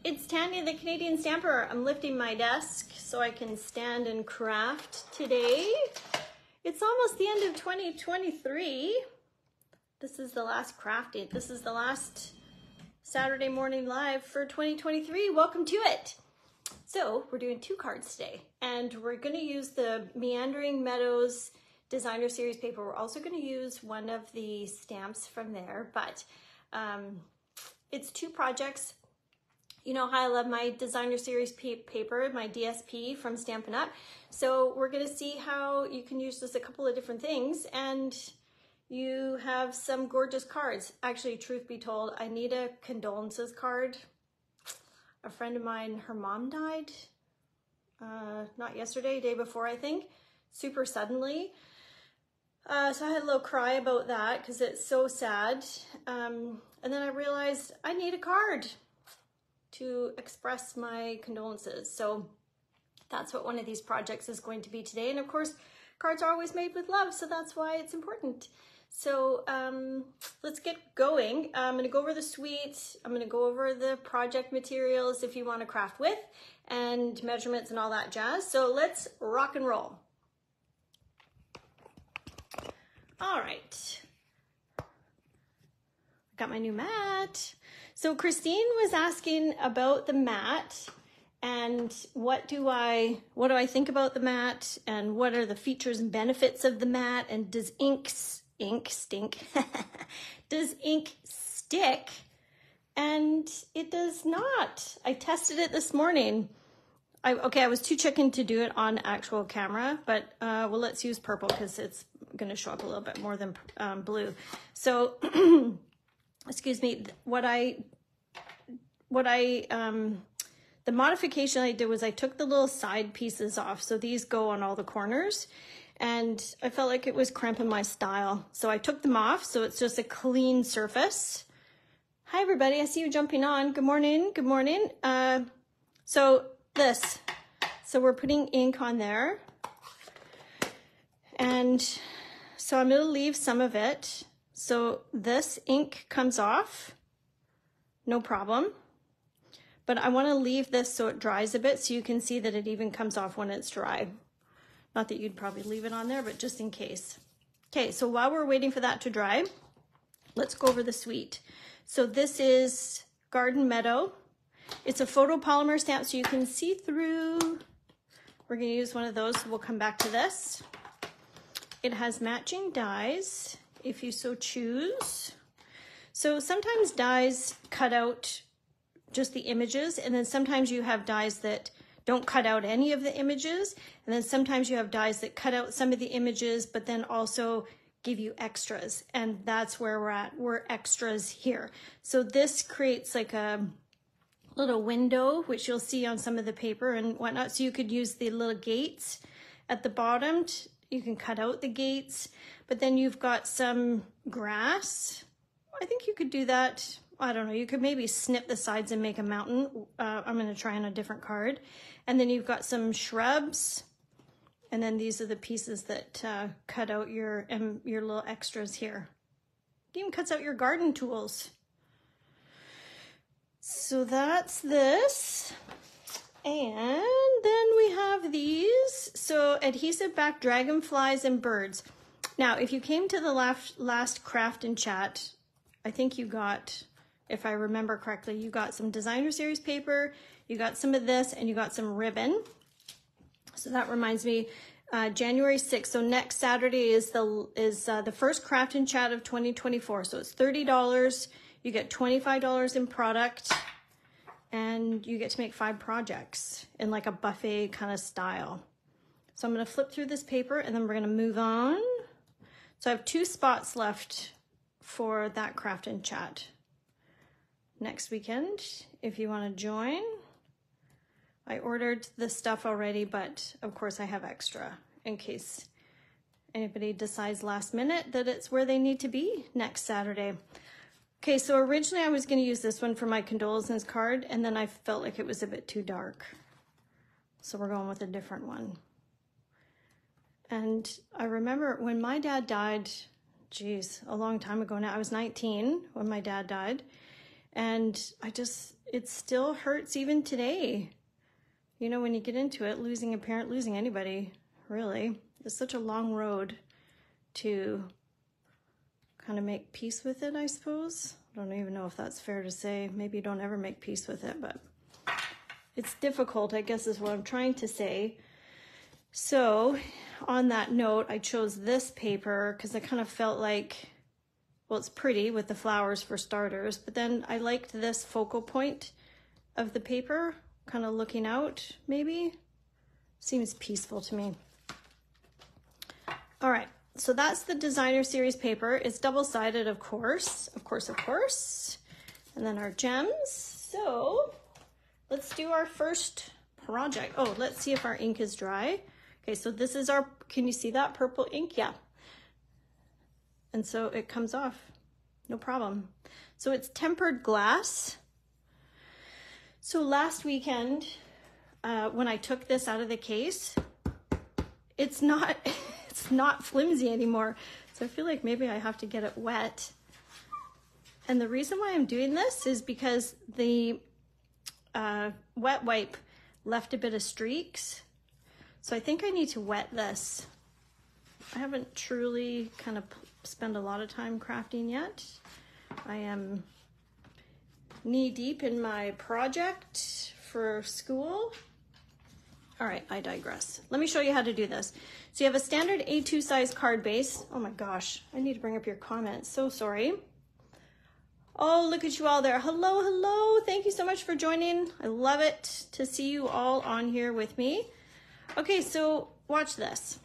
It's Tanya, the Canadian Stamper. I'm lifting my desk so I can stand and craft today. It's almost the end of 2023. This is the last crafting. This is the last Saturday morning live for 2023. Welcome to it. So we're doing 2 cards today, and we're going to use the Meandering Meadows Designer Series paper. We're also going to use one of the stamps from there, but it's 2 projects. You know how I love my Designer Series paper, my DSP from Stampin'. So we're going to see how you can use this a couple of different things, and you have some gorgeous cards. Actually, truth be told, I need a condolences card. A friend of mine, her mom died, not yesterday, day before, I think, super suddenly. So I had a little cry about that because it's so sad. And then I realized I need a card to express my condolences. So that's what one of these projects is going to be today. And of course, cards are always made with love, so that's why it's important. So let's get going. I'm gonna go over the suite. I'm gonna go over the project materials if you wanna craft with, and measurements and all that jazz. So let's rock and roll. All right. Got my new mat. So Christine was asking about the mat and what do I think about the mat, and what are the features and benefits of the mat, and does ink stink? Does ink stick? And it does not. I tested it this morning. I was too chicken to do it on actual camera, but well, let's use purple because it's going to show up a little bit more than blue. So excuse me, the modification I did was I took the little side pieces off. So these go on all the corners, and I felt like it was cramping my style. So I took them off, so it's just a clean surface. Hi everybody, I see you jumping on. Good morning, good morning. So we're putting ink on there. And so I'm gonna leave some of it. So this ink comes off, no problem. But I want to leave this so it dries a bit, so you can see that it even comes off when it's dry. Not that you'd probably leave it on there, but just in case. Okay, so while we're waiting for that to dry, let's go over the suite. So this is Garden Meadow. It's a photopolymer stamp, so you can see through. We're going to use one of those. We'll come back to this. It has matching dies, if you so choose. So sometimes dies cut out just the images, and then sometimes you have dies that don't cut out any of the images, and then sometimes you have dies that cut out some of the images but then also give you extras, and that's where we're at. We're extras here. So this creates like a little window, which you'll see on some of the paper and whatnot. So you could use the little gates at the bottom. You can cut out the gates, but then you've got some grass. I think you could do that. I don't know, you could maybe snip the sides and make a mountain. I'm gonna try on a different card. And then you've got some shrubs. And then these are the pieces that cut out your little extras here. It even cuts out your garden tools. So that's this. And then we have these. So adhesive back dragonflies and birds. Now, if you came to the last craft and chat, I think you got, if I remember correctly, you got some Designer Series paper, you got some of this, and you got some ribbon. So that reminds me, January 6th, so next Saturday is the first craft and chat of 2024. So it's $30, you get $25 in product, and you get to make 5 projects in like a buffet kind of style. So I'm gonna flip through this paper and then we're gonna move on. So I have 2 spots left for that craft and chat next weekend if you want to join. I ordered the stuff already, but of course I have extra in case anybody decides last minute that it's where they need to be next Saturday. Okay, so originally I was going to use this one for my condolences card, and then I felt like it was a bit too dark. So we're going with a different one. And I remember when my dad died, geez, a long time ago now. I was 19 when my dad died. And it still hurts even today. You know, when you get into it, losing a parent, losing anybody, really, it's such a long road to kind of make peace with it, I suppose. I don't even know if that's fair to say. Maybe you don't ever make peace with it, but it's difficult, I guess is what I'm trying to say. So on that note, I chose this paper because I kind of felt like, well, it's pretty with the flowers for starters, but then I liked this focal point of the paper, kind of looking out, maybe. Seems peaceful to me. All right, so that's the designer series paper. It's double-sided, of course. And then our gems. So let's do our first project. Oh, let's see if our ink is dry. Okay, so this is our, can you see that purple ink? Yeah. And so it comes off, no problem. So it's tempered glass. So last weekend, when I took this out of the case, it's not flimsy anymore. So I feel like maybe I have to get it wet. And the reason why I'm doing this is because the wet wipe left a bit of streaks. So I think I need to wet this. I haven't truly kind of spent a lot of time crafting yet. I am knee deep in my project for school. All right, I digress. Let me show you how to do this. So you have a standard A2 size card base. Oh my gosh, I need to bring up your comments. So sorry. Oh, look at you all there. Hello, hello. Thank you so much for joining. I love it to see you all on here with me. Okay, so watch this.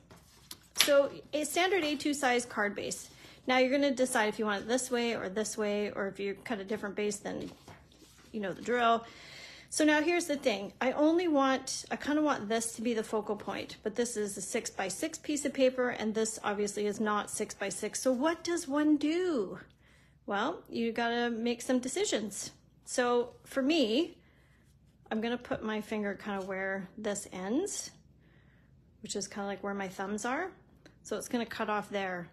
So a standard A2 size card base. Now you're gonna decide if you want it this way, or if you cut a different base, then you know the drill. So now here's the thing. I kind of want this to be the focal point, but this is a 6x6 piece of paper, and this obviously is not 6x6. So what does one do? Well, you gotta make some decisions. So for me, I'm gonna put my finger kind of where this ends, which is kind of like where my thumbs are. So it's gonna cut off there,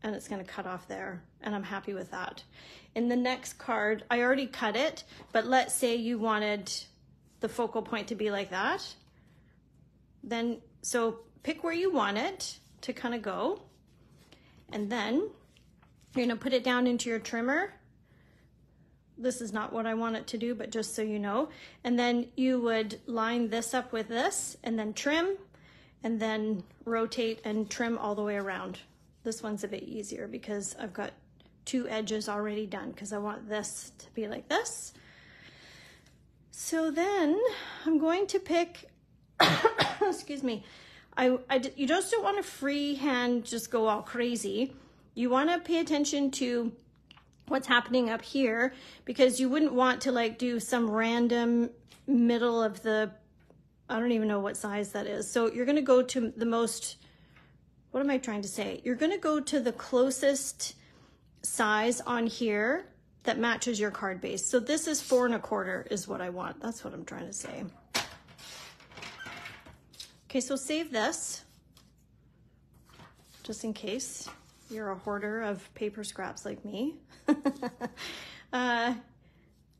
and it's gonna cut off there, and I'm happy with that. In the next card, I already cut it, but let's say you wanted the focal point to be like that. Then, so pick where you want it to kind of go, and then you're gonna put it down into your trimmer. This is not what I want it to do, but just so you know. And then you would line this up with this, and then trim, and then rotate and trim all the way around. This one's a bit easier because I've got two edges already done because I want this to be like this. So then I'm going to pick, excuse me, you just don't want to freehand just go all crazy. You want to pay attention to what's happening up here, because you wouldn't want to like do some random middle of the, I don't even know what size that is. So you're going to go to the most, what am I trying to say? You're going to go to the closest size on here that matches your card base. So this is 4 1/4 is what I want. That's what I'm trying to say. Okay, so save this just in case you're a hoarder of paper scraps like me.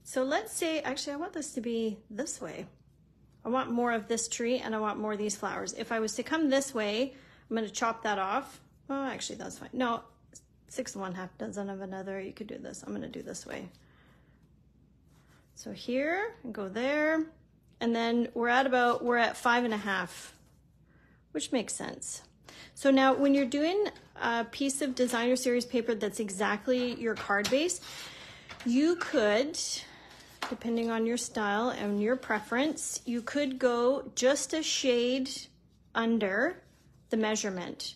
So let's say, actually I want this to be this way. I want more of this tree, and I want more of these flowers. If I was to come this way, I'm going to chop that off. Oh, actually that's fine. No, 6 1/2 dozen of another. You could do this. I'm going to do this way. So here and go there, and then we're at 5 1/2, which makes sense. So now when you're doing a piece of designer series paper that's exactly your card base, you could, depending on your style and your preference, you could go just a shade under the measurement.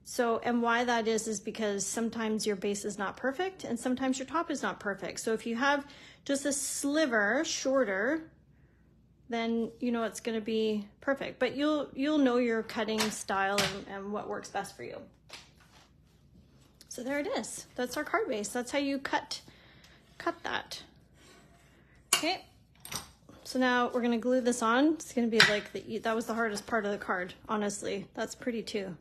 So, and why that is because sometimes your base is not perfect and sometimes your top is not perfect. So if you have just a sliver shorter, then you know it's going to be perfect. But you'll know your cutting style and what works best for you. So there it is. That's our card base. That's how you cut that. Okay. So now we're going to glue this on. It's going to be like that was the hardest part of the card, honestly. That's pretty too.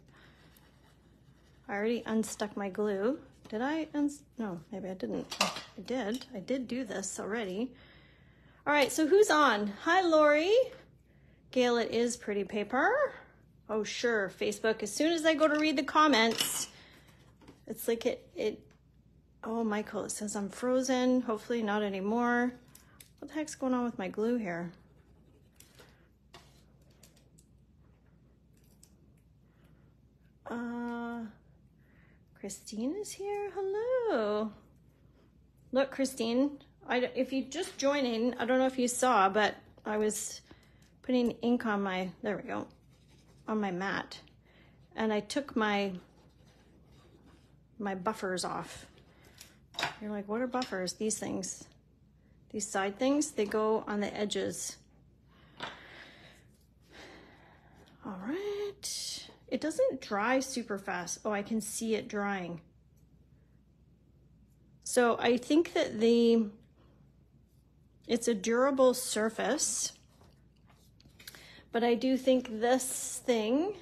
I already unstuck my glue Did I? No, maybe I didn't. I did. I did do this already. All right, so who's on? Hi, Lori. Gail, it is pretty paper. Oh, sure. Facebook, as soon as I go to read the comments, it's like oh, Michael, it says I'm frozen. Hopefully not anymore. What the heck's going on with my glue here? Christine is here. Hello. Look, Christine, if you just joining, I don't know if you saw, but I was putting ink on there we go, on my mat. And I took my buffers off. You're like, what are buffers? These things. These side things, they go on the edges. All right. It doesn't dry super fast. Oh, I can see it drying. So I think that it's a durable surface, but I do think this thing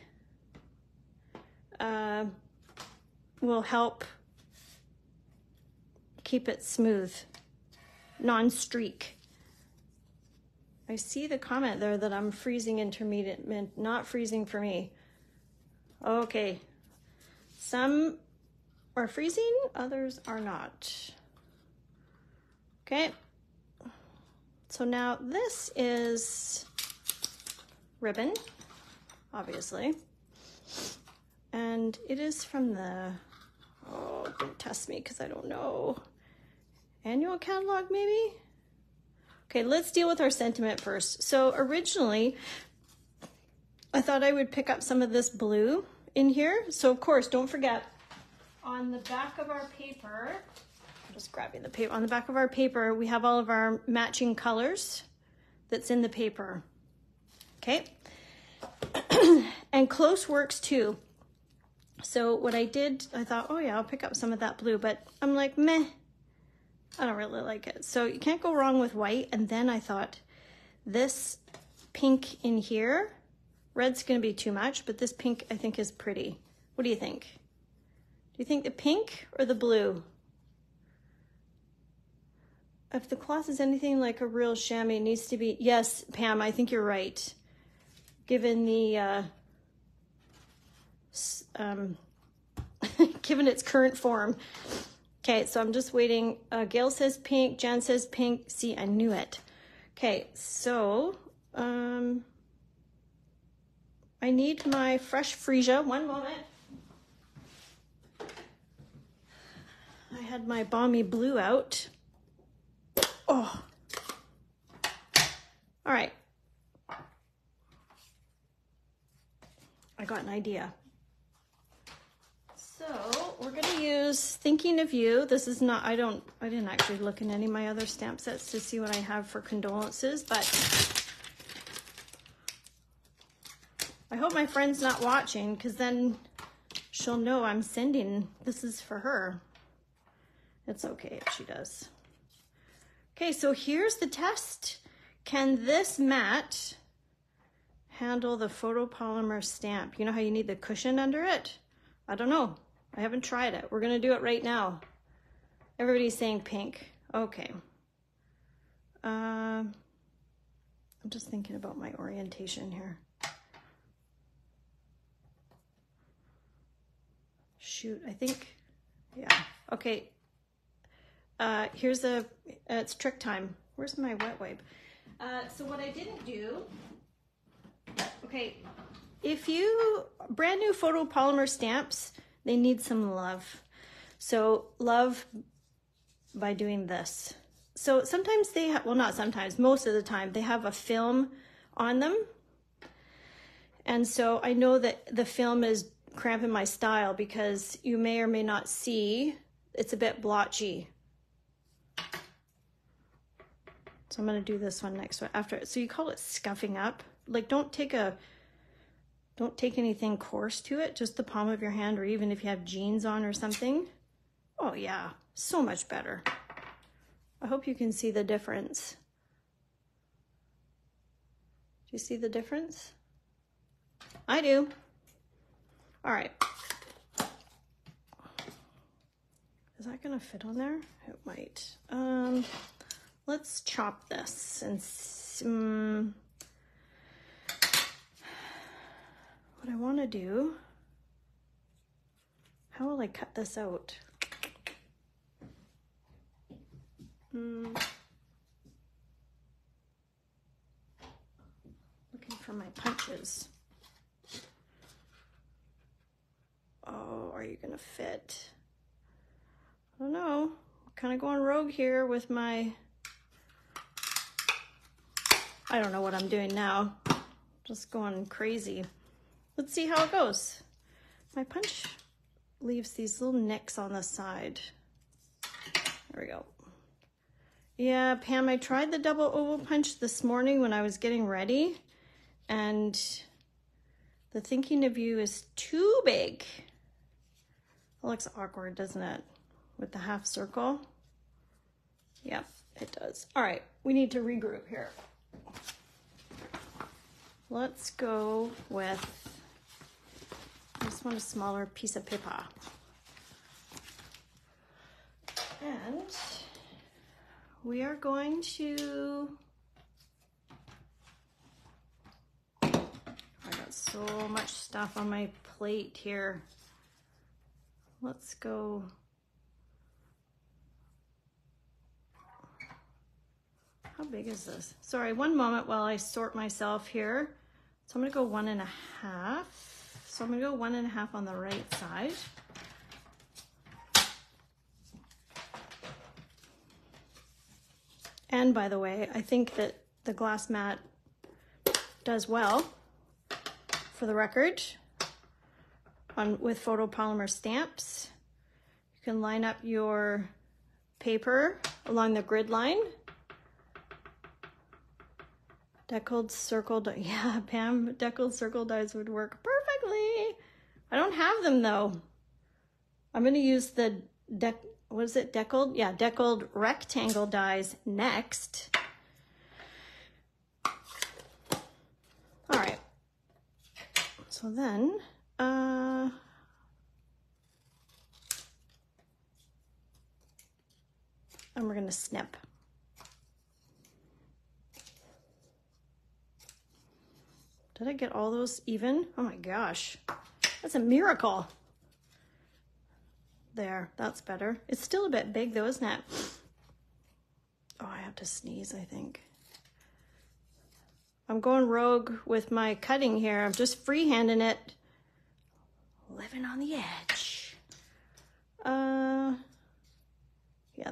will help keep it smooth, non-streak. I see the comment there that I'm freezing intermediate, not freezing for me. Okay, some are freezing, others are not. Okay, so now this is ribbon, obviously, and it is from the, oh, don't test me because I don't know, annual catalog maybe? Okay, let's deal with our sentiment first. So originally, I thought I would pick up some of this blue in here. So of course, don't forget, on the back of our paper, I'm just grabbing the paper, on the back of our paper, we have all of our matching colors that's in the paper, okay? And close works too. So what I did, I thought, oh yeah, I'll pick up some of that blue, but I'm like, meh, I don't really like it. So you can't go wrong with white. And then I thought, this pink in here, red's gonna be too much, but this pink I think is pretty. What do you think? Do you think the pink or the blue? If the cloth is anything like a real chamois, it needs to be, yes, Pam, I think you're right. Given the, given its current form. Okay, so I'm just waiting. Gail says pink, Jen says pink. See, I knew it. Okay, so I need my fresh freesia. One moment. I had my balmy blue out. Oh. All right. I got an idea. So we're going to use Thinking of You. This is not, I didn't actually look in any of my other stamp sets to see what I have for condolences, but I hope my friend's not watching, because then she'll know I'm sending, this is for her. It's okay if she does. Okay, so here's the test. Can this mat handle the photopolymer stamp? You know how you need the cushion under it? I don't know. I haven't tried it. We're gonna do it right now. Everybody's saying pink. Okay. I'm just thinking about my orientation here. Shoot, I think, yeah. Okay. Here's it's trick time. Where's my wet wipe? So what I didn't do, okay, if you, brand new photopolymer stamps, they need some love. So love by doing this. So sometimes they have, well, not sometimes, most of the time, they have a film on them. And so I know that the film is cramping my style because you may or may not see, it's a bit blotchy. So I'm gonna do this one next after. So you call it scuffing up. Like don't take anything coarse to it, just the palm of your hand, or even if you have jeans on or something. Oh yeah, so much better. I hope you can see the difference. Do you see the difference? I do. All right. Is that gonna fit on there? It might. Let's chop this and what I want to do. How will I cut this out? Looking for my punches. Oh, are you gonna fit? I don't know. Kind of going rogue here with my, I don't know what I'm doing now. Just going crazy. Let's see how it goes. My punch leaves these little nicks on the side. There we go. Yeah, Pam, I tried the double oval punch this morning when I was getting ready, and the thinking of you is too big. It looks awkward, doesn't it? With the half circle. Yep, it does. All right, we need to regroup here. Let's go with, I just want a smaller piece of paper. And we are going to, I got so much stuff on my plate here. Let's go. How big is this? Sorry, one moment while I sort myself here. So I'm gonna go 1.5. So I'm gonna go 1.5 on the right side. And by the way, I think that the glass mat does well, for the record, with photopolymer stamps. You can line up your paper along the grid line. Deckled circle, yeah, Pam, deckled circle dies would work perfectly. I don't have them though. I'm gonna use the what is it, deckled? Yeah, deckled rectangle dies next. All right, so then, and we're gonna snip. Did I get all those even? Oh my gosh, that's a miracle. There, that's better. It's still a bit big though, isn't it? Oh, I have to sneeze, I think. I'm going rogue with my cutting here. I'm just freehanding it. Living on the edge. Yeah,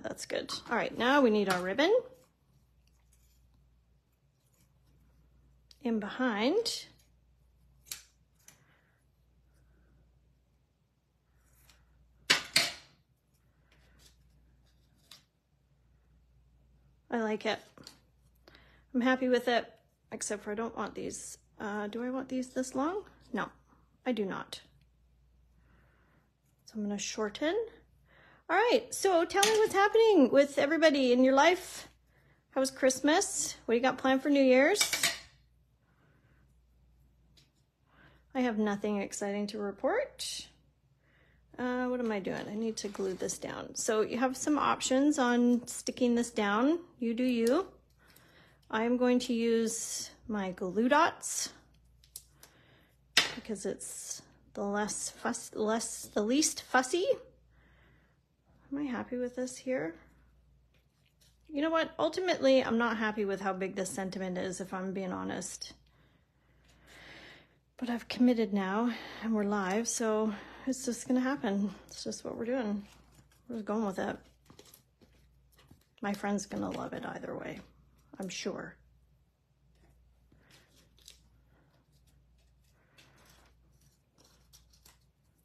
that's good. All right, now we need our ribbon. In behind. I like it. I'm happy with it, except for I don't want these. Do I want these this long? No, I do not. So I'm gonna shorten. All right, so tell me what's happening with everybody in your life. How was Christmas? What do you got planned for New Year's? I have nothing exciting to report. What am I doing? I need to glue this down. So you have some options on sticking this down. You do you. I'm going to use my glue dots because it's the least fussy. Am I happy with this here? You know what? Ultimately, I'm not happy with how big this sentiment is, if I'm being honest. But I've committed now and we're live, so it's just gonna happen. It's just what we're doing. We're just going with it. My friend's gonna love it either way, I'm sure.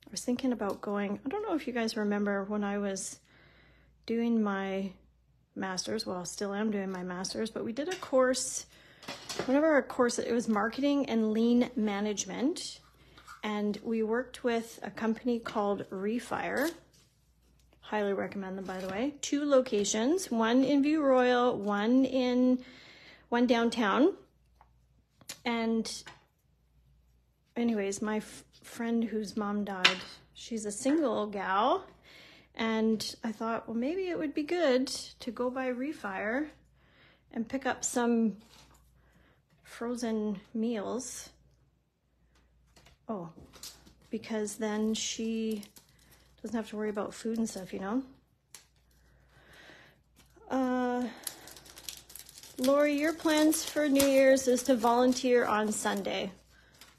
I was thinking about going, I don't know if you guys remember when I was doing my master's, well, still am doing my master's, but we did a course. Whenever our course, it was marketing and lean management, and we worked with a company called Refire. Highly recommend them, by the way. 2 locations, one in View Royal, one downtown. And anyways, my friend whose mom died, she's a single gal, And I thought, well, maybe it would be good to go by Refire and pick up some frozen meals. Oh, because then she doesn't have to worry about food and stuff, you know? Lori, your plans for New Year's is to volunteer on Sunday.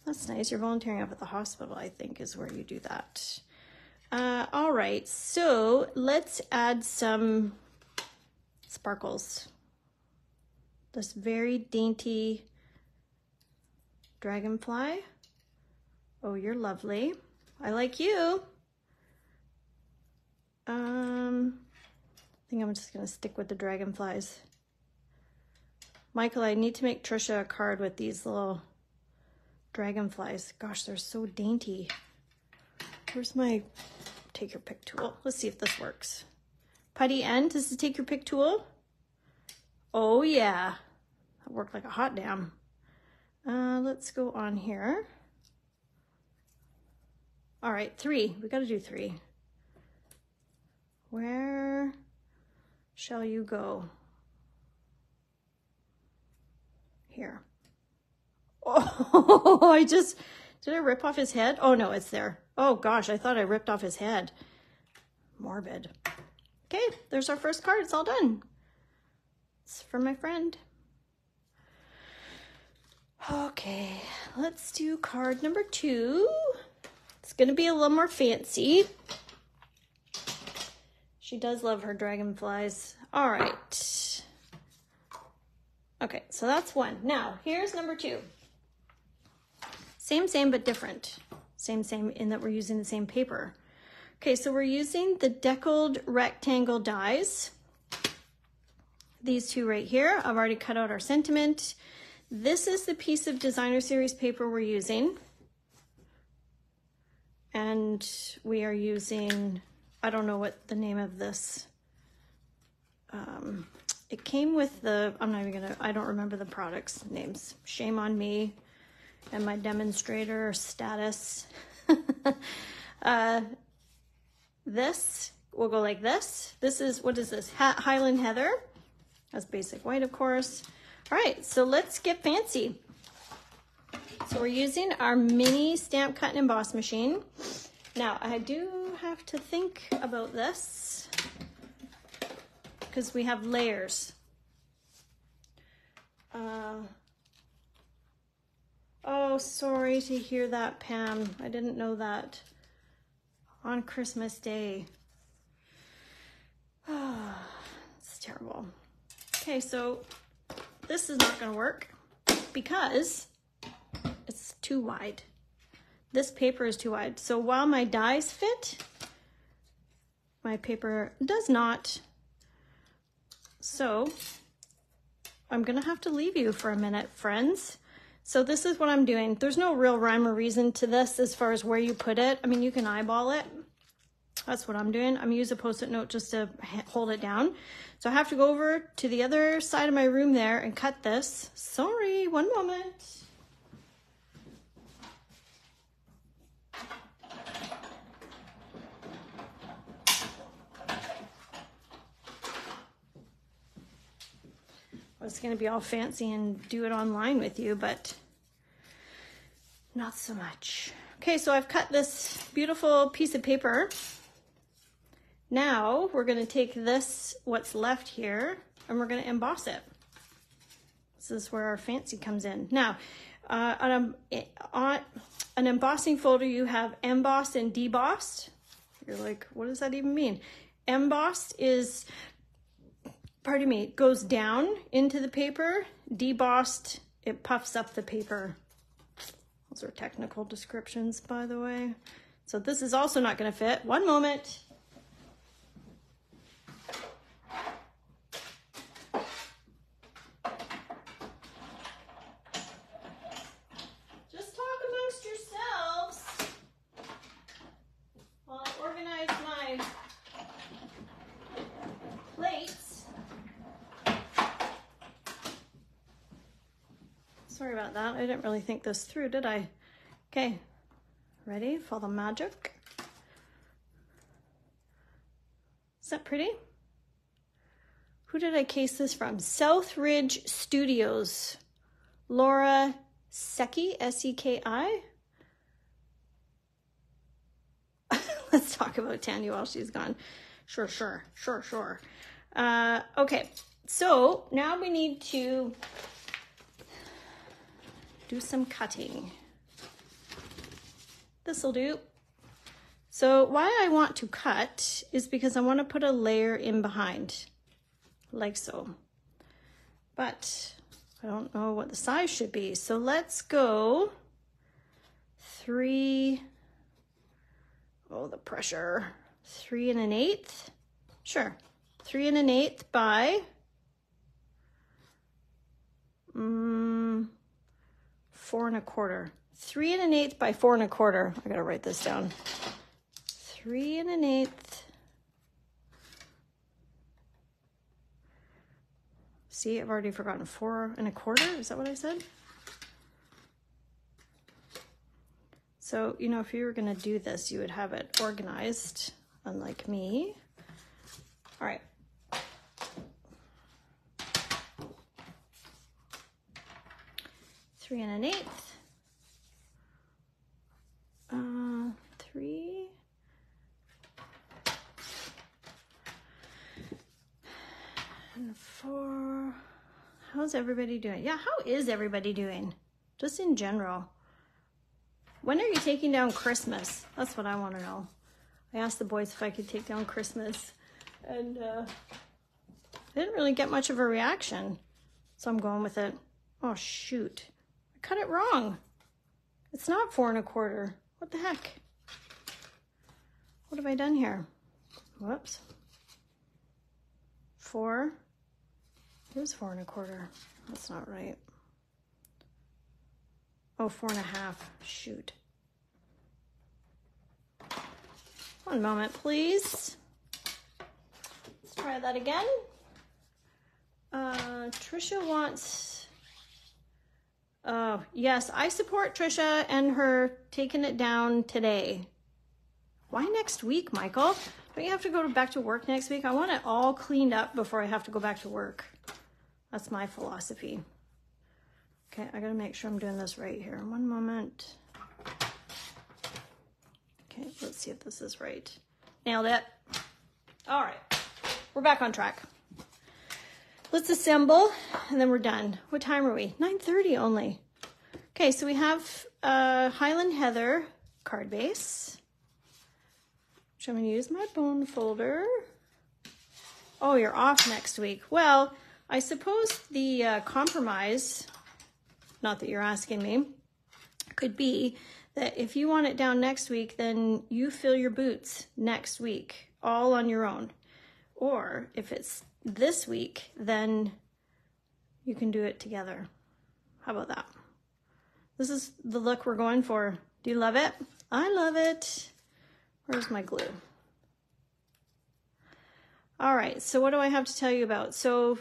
That's nice. You're volunteering up at the hospital, I think, is where you do that. All right, so let's add some sparkles. This very dainty dragonfly. Oh, you're lovely. I like you. I think I'm just gonna stick with the dragonflies. Michael, I need to make Trisha a card with these little dragonflies. Gosh, they're so dainty. Where's my take your pick tool? Let's see if this works. Putty end, does this take your pick tool? Oh yeah, that worked like a hot damn. Let's go on here. All right, 3, we gotta do 3. Where shall you go? Here. Oh, did I rip off his head? Oh no, it's there. Oh gosh, I thought I ripped off his head. Morbid. Okay, there's our first card. It's all done. It's from my friend. Okay, let's do card number 2. It's gonna be a little more fancy. She does love her dragonflies. All right. Okay, so that's 1. Now, here's number 2. Same, but different. Same in that we're using the same paper. Okay, so we're using the deckled rectangle dies. These 2 right here. I've already cut out our sentiment. This is the piece of designer series paper we're using. And we are using, I don't know what the name of this. It came with the, I don't remember the products names. Shame on me and my demonstrator status. This will go like this. This is, what is this? Highland Heather. That's basic white, of course. All right, so let's get fancy. So we're using our mini stamp cut and emboss machine. Now, I do have to think about this because we have layers. Oh, sorry to hear that, Pam. I didn't know that. On Christmas Day. Oh, it's terrible. Okay, so this is not going to work because it's too wide. This paper is too wide. So while my dies fit, my paper does not. So I'm going to have to leave you for a minute, friends. So this is what I'm doing. There's no real rhyme or reason to this as far as where you put it. I mean, you can eyeball it. That's what I'm doing. I'm using a Post-it note just to hold it down. So I have to go over to the other side of my room there and cut this. Sorry, one moment. I was going to be all fancy and do it online with you, but not so much. Okay, so I've cut this beautiful piece of paper. Now we're going to take this, what's left here, and we're going to emboss it. This is where our fancy comes in. Now, on an embossing folder, you have embossed and debossed. You're like, what does that even mean? Embossed is, pardon me, goes down into the paper. Debossed, it puffs up the paper. Those are technical descriptions, by the way. So this is also not going to fit. One moment. Just talk amongst yourselves while I organize my plates. Sorry about that. I didn't really think this through, did I? Okay, ready for the magic? Is that pretty? Who did I case this from? South Ridge Studios. Laura Seki, S-E-K-I. Let's talk about Tanya while she's gone. Sure. Okay, so now we need to do some cutting. This'll do. So why I want to cut is because I want to put a layer in behind, like so. But I don't know what the size should be. So let's go 3, oh, the pressure, 3 1/8. Sure, 3 1/8 by 4 1/4. 3 1/8 by 4 1/4. I gotta write this down. 3 1/8. See, I've already forgotten. 4 1/4. Is that what I said? So, you know, if you were gonna do this, you would have it organized, unlike me. All right. Three 3 and 4. How's everybody doing? Yeah, how is everybody doing? Just in general. When are you taking down Christmas? That's what I want to know. I asked the boys if I could take down Christmas, and I didn't really get much of a reaction. So I'm going with it. Oh, shoot. I cut it wrong. It's not 4 1/4. What the heck? What have I done here? Whoops. 4. Here's 4 1/4. That's not right. Oh, 4 1/2. Shoot. One moment, please. Let's try that again. Trisha wants... Oh, yes, I support Trisha and her taking it down today. Why next week, Michael? Don't you have to go back to work next week? I want it all cleaned up before I have to go back to work. That's my philosophy. Okay, I gotta make sure I'm doing this right here. One moment. Okay, let's see if this is right. Nailed it. All right, we're back on track. Let's assemble, and then we're done. What time are we? 9:30 only. Okay, so we have Highland Heather card base, which I'm gonna use my bone folder. Oh, you're off next week. Well, I suppose the compromise, not that you're asking me, could be that if you want it down next week, then you fill your boots next week, all on your own. Or if it's this week, then you can do it together. How about that? This is the look we're going for. Do you love it? I love it. Where's my glue? All right, so what do I have to tell you about? So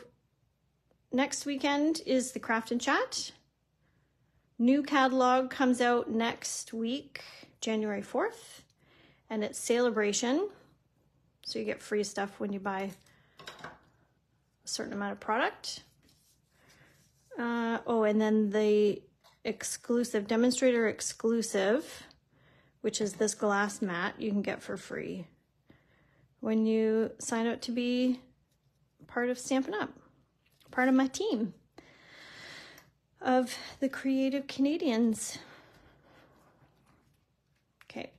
next weekend is the Craft and Chat. New catalog comes out next week, January 4th, and it's Celebration. So you get free stuff when you buy a certain amount of product. Oh, and then the exclusive, demonstrator exclusive, which is this glass mat, you can get for free when you sign up to be part of Stampin' Up, part of my team of the Creative Canadians. Okay,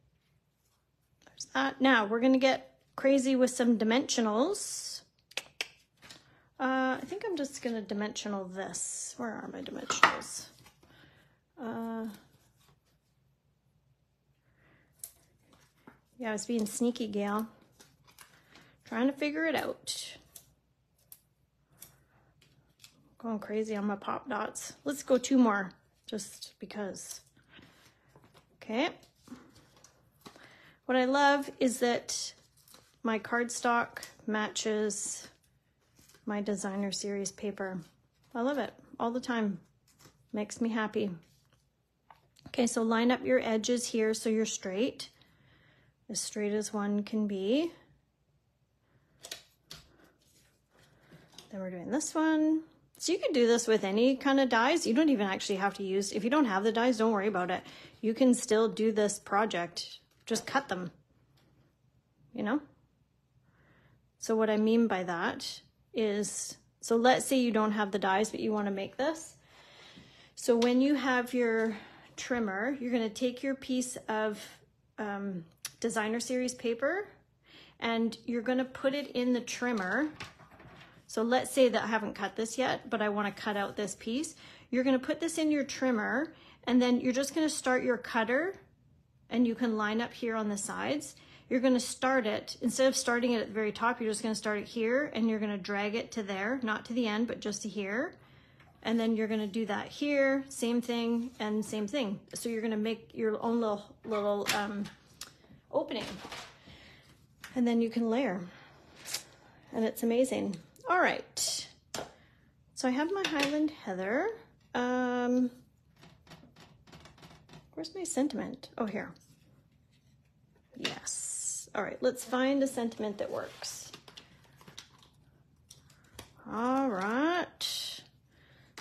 there's that. Now we're gonna get crazy with some dimensionals. I think I'm just gonna dimensional this. Where are my dimensionals? Yeah, I was being sneaky, Gail. Trying to figure it out. Going crazy on my pop dots. Let's go 2 more, just because. Okay. What I love is that my cardstock matches my designer series paper. I love it all the time. Makes me happy. Okay, so line up your edges here so you're straight as one can be. Then we're doing this one. So you can do this with any kind of dies. You don't even actually have to use, if you don't have the dies, don't worry about it. You can still do this project. Just cut them, you know? So what I mean by that is, so let's say you don't have the dies, but you want to make this. So when you have your trimmer, you're going to take your piece of designer series paper and you're going to put it in the trimmer. So let's say that I haven't cut this yet, but I want to cut out this piece. You're going to put this in your trimmer and then you're just going to start your cutter, and you can line up here on the sides. You're going to start it, instead of starting it at the very top, you're just going to start it here and you're going to drag it to there, not to the end, but just to here. And then you're going to do that here, same thing and same thing. So you're going to make your own little opening, and then you can layer, and it's amazing. All right, so I have my Highland Heather. Where's my sentiment? Oh, here. Yes. All right, let's find a sentiment that works. All right.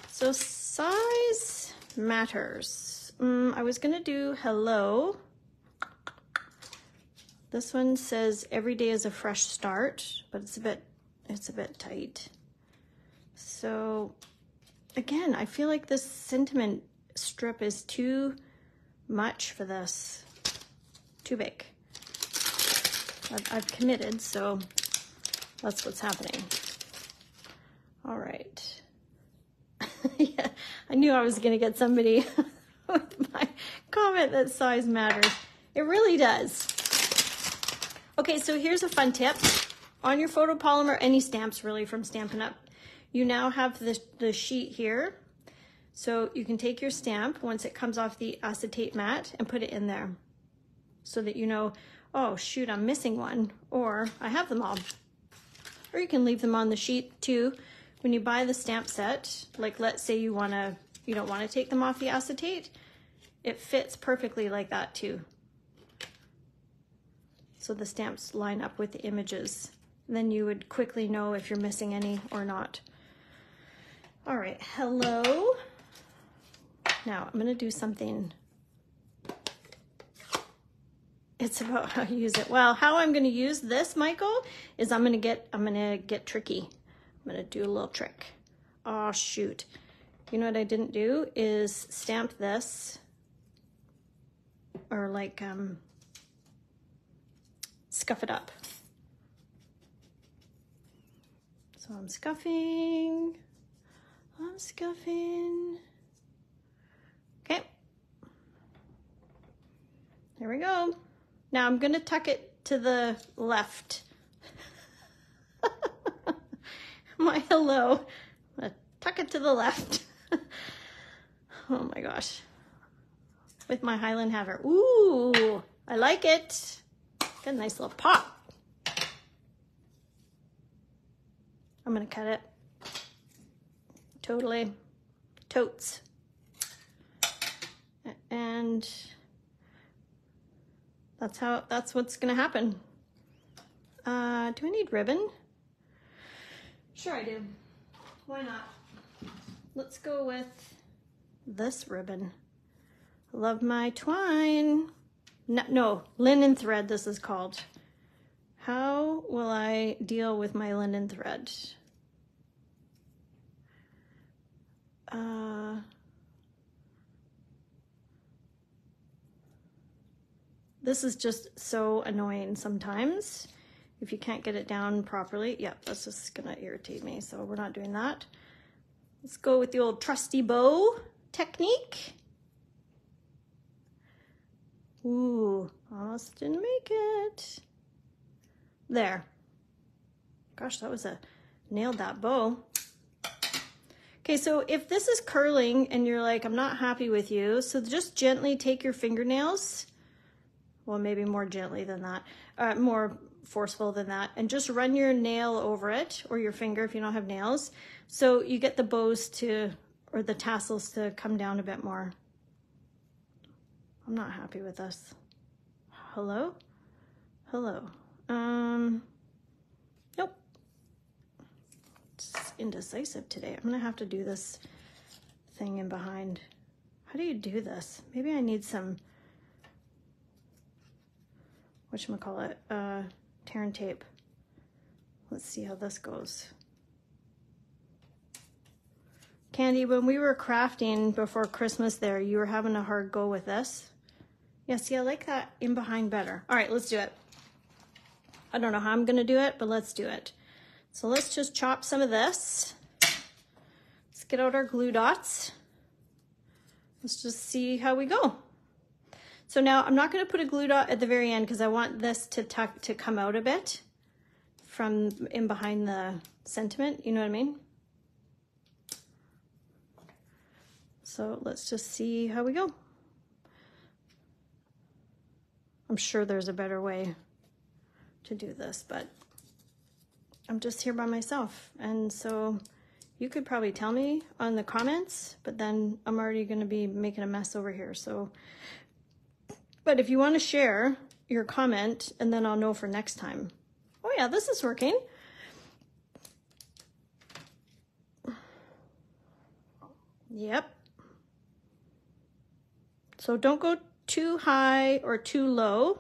So size matters. I was gonna do hello. This one says every day is a fresh start, but it's a bit tight. So again, I feel like this sentiment strip is too much for this. Too big. I've committed, so that's what's happening. All right. Yeah, I knew I was going to get somebody with my comment that size matters. It really does. Okay, so here's a fun tip. On your photopolymer, any stamps really from Stampin' Up, you now have the sheet here. So you can take your stamp once it comes off the acetate mat and put it in there so that you know, oh shoot, I'm missing one, or I have them all. Or you can leave them on the sheet too. When you buy the stamp set, like let's say you don't want to take them off the acetate, it fits perfectly like that too. So the stamps line up with the images. Then you would quickly know if you're missing any or not. All right, hello. Now I'm gonna do something. It's about how you use it. Well, how I'm gonna use this, Michael, is I'm gonna get tricky. I'm gonna do a little trick. Oh shoot. You know what I didn't do is stamp this, or like scuff it up. So I'm scuffing. Okay. There we go. Now I'm gonna tuck it to the left. My hello. I'm gonna tuck it to the left. Oh my gosh. With my Highland Haver. Ooh, I like it. Got a nice little pop. I'm gonna cut it. Totally. Totes. And that's what's gonna happen. Do I need ribbon? Sure I do. Why not? Let's go with this ribbon. Love my twine. No, linen thread this is called. How will I deal with my linen thread? This is just so annoying sometimes if you can't get it down properly. Yep, that's just gonna irritate me, so we're not doing that. Let's go with the old trusty bow technique. Ooh, almost didn't make it. There. Gosh, that was nailed that bow. Okay, so if this is curling and you're like, I'm not happy with you, so just gently take your fingernails, well, maybe more gently than that, more forceful than that, and just run your nail over it, or your finger if you don't have nails, so you get the bows or the tassels to come down a bit more. I'm not happy with this. Hello? Hello. Nope. indecisive today. I'm gonna have to do this thing in behind. How do you do this? Maybe I need some, whatchamacallit, tear and tape. Let's see how this goes. Candy, when we were crafting before Christmas there, you were having a hard go with this. Yeah, see, I like that in behind better. All right, let's do it. I don't know how I'm gonna do it, but let's do it. So let's just chop some of this. Let's get out our glue dots. Let's just see how we go. So now I'm not gonna put a glue dot at the very end because I want this to come out a bit from in behind the sentiment, you know what I mean? So let's just see how we go. I'm sure there's a better way to do this, but I'm just here by myself. And so you could probably tell me on the comments, but then I'm already gonna be making a mess over here. So, but if you wanna share your comment, and then I'll know for next time. Oh yeah, this is working. Yep. So don't go too high or too low.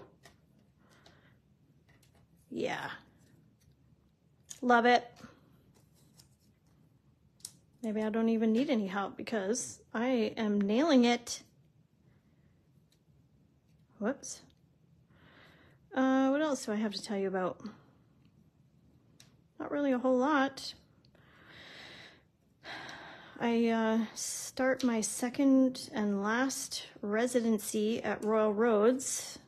Yeah. Love it. Maybe I don't even need any help because I am nailing it. Whoops. What else do I have to tell you about? Not really a whole lot. I start my second and last residency at Royal Roads,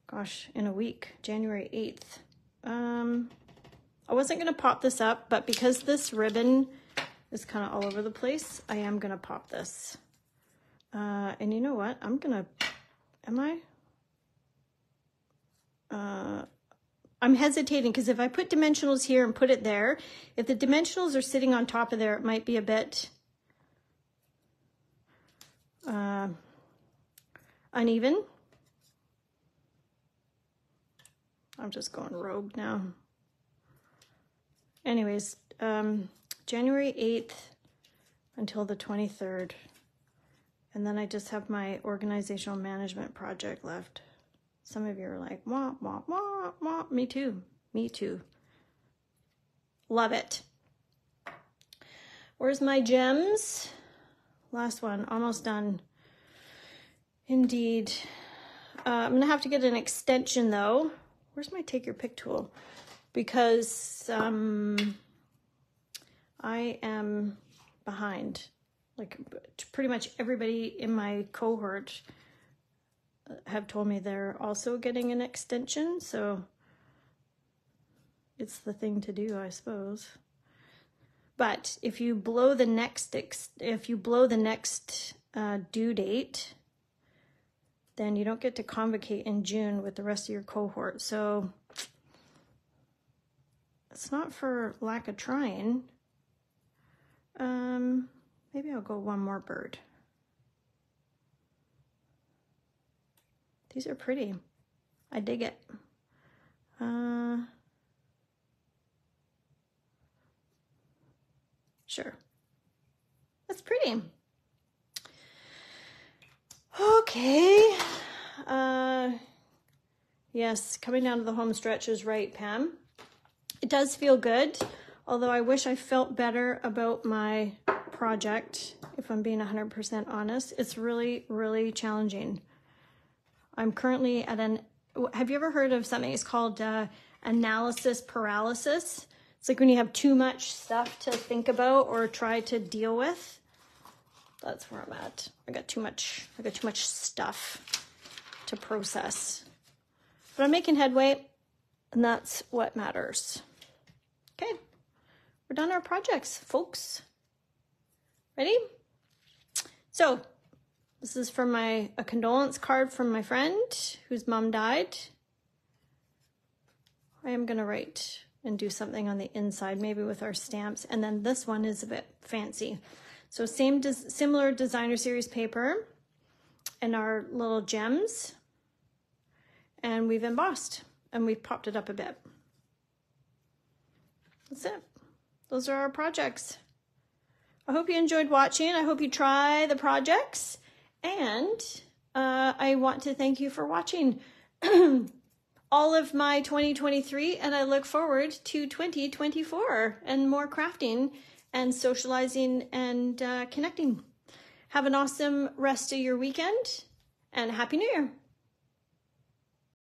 gosh, in a week, January 8th. I wasn't gonna pop this up, but because this ribbon is kind of all over the place, I am gonna pop this. And you know what? I'm hesitating because if I put dimensionals here and put it there, if the dimensionals are sitting on top of there, it might be a bit uneven. I'm just going rogue now. Anyways, January 8th until the 23rd. And then I just have my organizational management project left. Some of you are like, wah, wah, wah, wah. Me too. Me too. Love it. Where's my gems? Last one, almost done. Indeed. I'm gonna have to get an extension though. Where's my take your pick tool? Because I am behind. Like pretty much everybody in my cohort have told me they're also getting an extension, so it's the thing to do, I suppose. But if you blow the next due date, then you don't get to convocate in June with the rest of your cohort. So it's not for lack of trying. Maybe I'll go one more bird. These are pretty. I dig it. Sure. That's pretty. Okay. Yes, coming down to the home stretch is right, Pam. It does feel good, although I wish I felt better about my project, if I'm being 100% honest. It's really, really challenging. I'm currently at have you ever heard of something? It's called analysis paralysis. It's like when you have too much stuff to think about or try to deal with. That's where I'm at. I got too much stuff to process. But I'm making headway, and that's what matters. Okay, we're done our projects, folks. Ready? So, this is from a condolence card from my friend whose mom died. I am gonna write and do something on the inside, maybe with our stamps. And then this one is a bit fancy. So similar designer series paper and our little gems. And we've embossed and we've popped it up a bit. That's it. those are our projects. I hope you enjoyed watching. I hope you try the projects, and I want to thank you for watching all of my 2023, and I look forward to 2024 and more crafting and socializing and connecting. Have an awesome rest of your weekend, and Happy New Year.